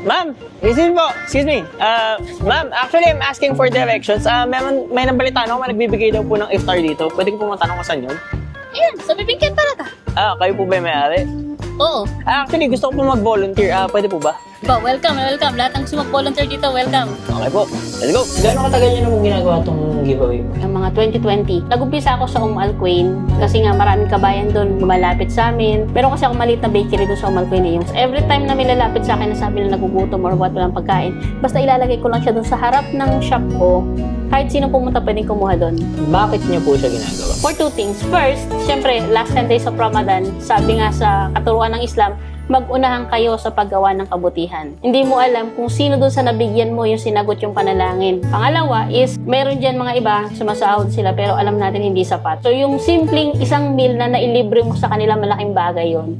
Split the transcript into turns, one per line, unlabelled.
Ma'am, excuse me. Ma'am, actually I'm asking for directions. May nabalitaan ako, nagbibigay daw po ng iftar dito. Pwede ko po matanong kung saan yun?
Ayan, sa Bibingken talaga.
Kayo po ba yung may-ari?
Oo.
Actually, gusto ko po mag-volunteer. Pwede po ba?
Welcome. Lahat ng gusto mag-volunteer dito, welcome.
Okay po. Let's go. Gano'ng katagal niyo na po ginagawa itong giveaway?
Ang mga 2020. Nag-umpisa ako sa Al Quain kasi nga maraming kabayan doon lumalapit sa amin. Pero kasi ako maliit na bakery doon sa Al Quain. Yung every time na may lalapit sa akin na sabi na nagugutom or walang pagkain, basta ilalagay ko lang siya doon sa harap ng shop ko. Kahit sino pumunta pwedeng kumuha doon.
Bakit niyo po siya ginagawa?
For two things. First, syempre, last 10 days of Ramadan, sabi nga sa katuruan ng Islam, mag-unahan kayo sa paggawa ng kabutihan. Hindi mo alam kung sino doon sa nabigyan mo yung sinagot yung panalangin. Pangalawa is, meron dyan mga iba, sumasahod sila pero alam natin hindi sapat. So yung simpleng isang meal na nailibre mo sa kanila, malaking bagay yon.